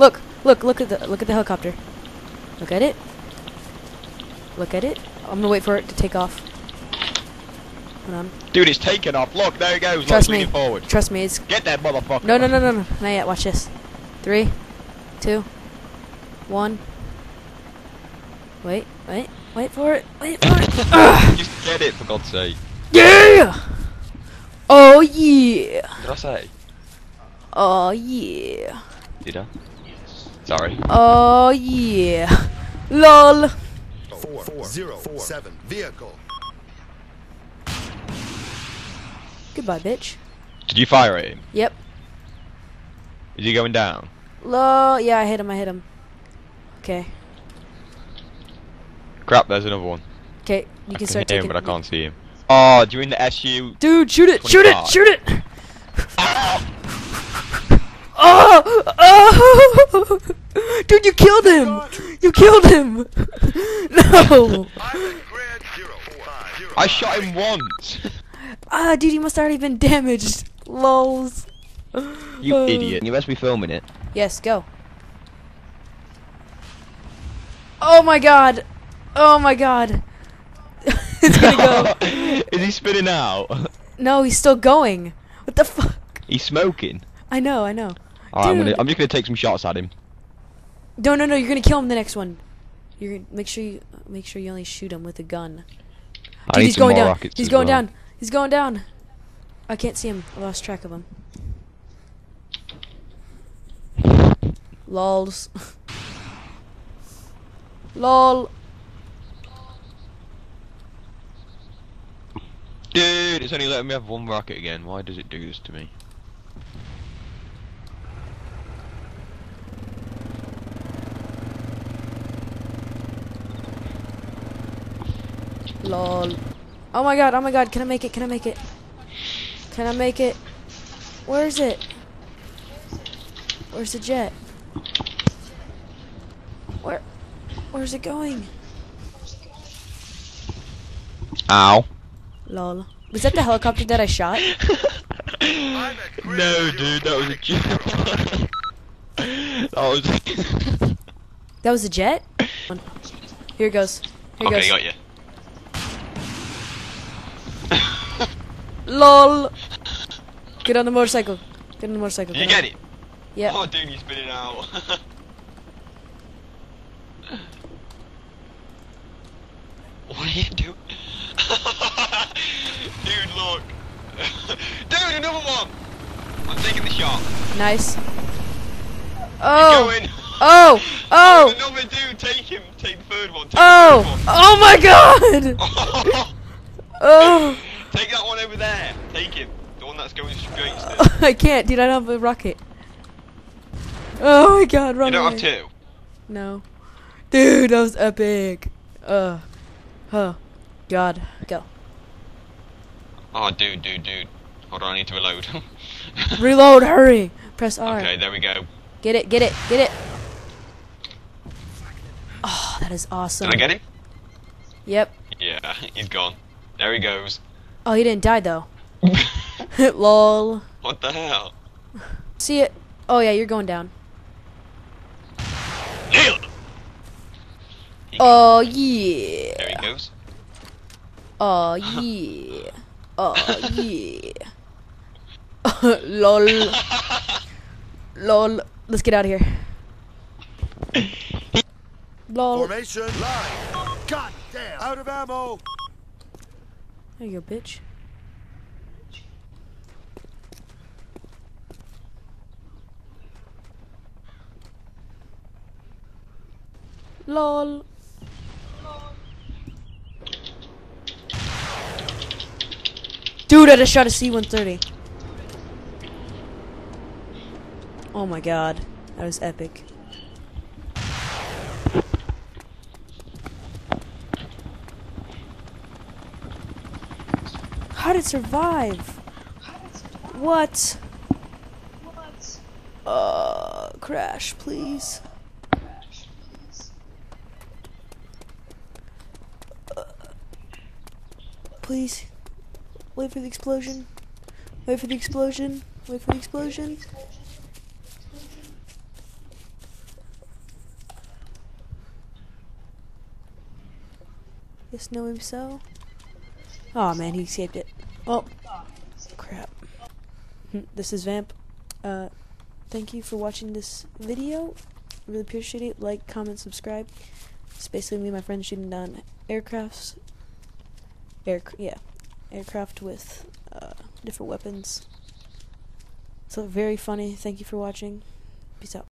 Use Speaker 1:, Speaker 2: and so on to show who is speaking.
Speaker 1: Look at the helicopter. Look at it. Look at it. I'm gonna wait for it to take off. Hold on.
Speaker 2: Dude, it's taken off. Look, there it goes.
Speaker 1: Trust
Speaker 2: Look,
Speaker 1: me.
Speaker 2: swinging forward.
Speaker 1: Trust me. It's
Speaker 2: Get that motherfucker.
Speaker 1: no. Not yet. Watch this. 3, 2, 1. Wait for it. Wait for it.
Speaker 2: Just get it, for God's sake.
Speaker 1: Yeah. Oh yeah.
Speaker 2: What did I say?
Speaker 1: Oh yeah.
Speaker 2: Did I? Sorry.
Speaker 1: Oh yeah. LOL.
Speaker 3: 407 vehicle.
Speaker 1: Goodbye, bitch.
Speaker 2: Did you fire at him?
Speaker 1: Yep.
Speaker 2: Is he going down?
Speaker 1: LOL. Yeah, I hit him. Okay.
Speaker 2: Crap, there's another one.
Speaker 1: Okay, you
Speaker 2: I
Speaker 1: can start
Speaker 2: hear
Speaker 1: taking.
Speaker 2: him, but I can't see him. Oh, do you mean the SU?
Speaker 1: Dude, shoot it!
Speaker 2: 25.
Speaker 1: Shoot it! Oh! Oh! Dude, you killed him! You killed him! No!
Speaker 2: I shot him once.
Speaker 1: Ah, dude, you must have already been damaged. Lols.
Speaker 2: You idiot. You must be filming it.
Speaker 1: Yes, go. Oh my god! Oh my god! It's gonna go.
Speaker 2: Is he spinning out?
Speaker 1: No, he's still going. What the fuck?
Speaker 2: He's smoking.
Speaker 1: I know.
Speaker 2: Alright,
Speaker 1: Dude.
Speaker 2: I'm just gonna take some shots at him.
Speaker 1: No, you're gonna kill him the next one. You're gonna make sure you only shoot him with a gun.
Speaker 2: I
Speaker 1: Dude,
Speaker 2: need
Speaker 1: he's
Speaker 2: some
Speaker 1: going
Speaker 2: more
Speaker 1: down.
Speaker 2: rockets
Speaker 1: He's
Speaker 2: as
Speaker 1: going
Speaker 2: well.
Speaker 1: down. He's going down. I can't see him. I lost track of him. Lols. Lol.
Speaker 2: Dude, it's only letting me have one rocket again. Why does it do this to me?
Speaker 1: Lol. Oh my god, can I make it? Can I make it? Where is it? Where's the jet? Where's it going?
Speaker 2: Ow.
Speaker 1: Lol. Was that the helicopter that I shot?
Speaker 2: No, dude, that was a joke.
Speaker 1: That was a jet? Here it goes. Here it
Speaker 2: Okay,
Speaker 1: goes.
Speaker 2: got you.
Speaker 1: LOL. Get on the motorcycle. Get on the motorcycle.
Speaker 2: Did you get it?
Speaker 1: Yeah.
Speaker 2: Oh, dude, you spit it out. What are you doing? Dude, look. Dude, another one. I'm taking the shot.
Speaker 1: Nice.
Speaker 2: Keep
Speaker 1: Oh.
Speaker 2: going.
Speaker 1: Oh. Oh.
Speaker 2: Another dude, take him. Take the third one. Take
Speaker 1: Oh.
Speaker 2: the third one.
Speaker 1: Oh my god. Oh.
Speaker 2: Take that one over there. Take him. The one that's going straight still.
Speaker 1: I can't, dude. I don't have a rocket. Oh my god, run
Speaker 2: You don't
Speaker 1: away.
Speaker 2: have two.
Speaker 1: No. Dude, that was epic. Oh. God. Go.
Speaker 2: Oh, dude. Hold on, I need to reload.
Speaker 1: Reload, hurry. Press R.
Speaker 2: Okay, there we go.
Speaker 1: Get it. Oh, that is awesome.
Speaker 2: Did I get him?
Speaker 1: Yep.
Speaker 2: Yeah, he's gone. There he goes.
Speaker 1: Oh, he didn't die though. LOL.
Speaker 2: What the hell?
Speaker 1: See it. Oh yeah, you're going down.
Speaker 2: Nailed!
Speaker 1: Oh yeah.
Speaker 2: There he goes.
Speaker 1: Oh yeah. Oh yeah. Lol. Lol. Let's get out of here. Lol.
Speaker 3: Formation line. God damn. Out of ammo.
Speaker 1: There you go, bitch. LOL. Dude, I just shot a C-130. Oh my god. That was epic. How did it survive? What? Crash, please. Please. Wait for the explosion. Wait for the explosion. Wait for the explosion. Yes, no, maybe so. Oh man, he escaped it. Oh, crap. This is Vamp. Thank you for watching this video. Really appreciate it. Like, comment, subscribe. It's basically me and my friends shooting down aircraft with different weapons. So very funny. Thank you for watching. Peace out.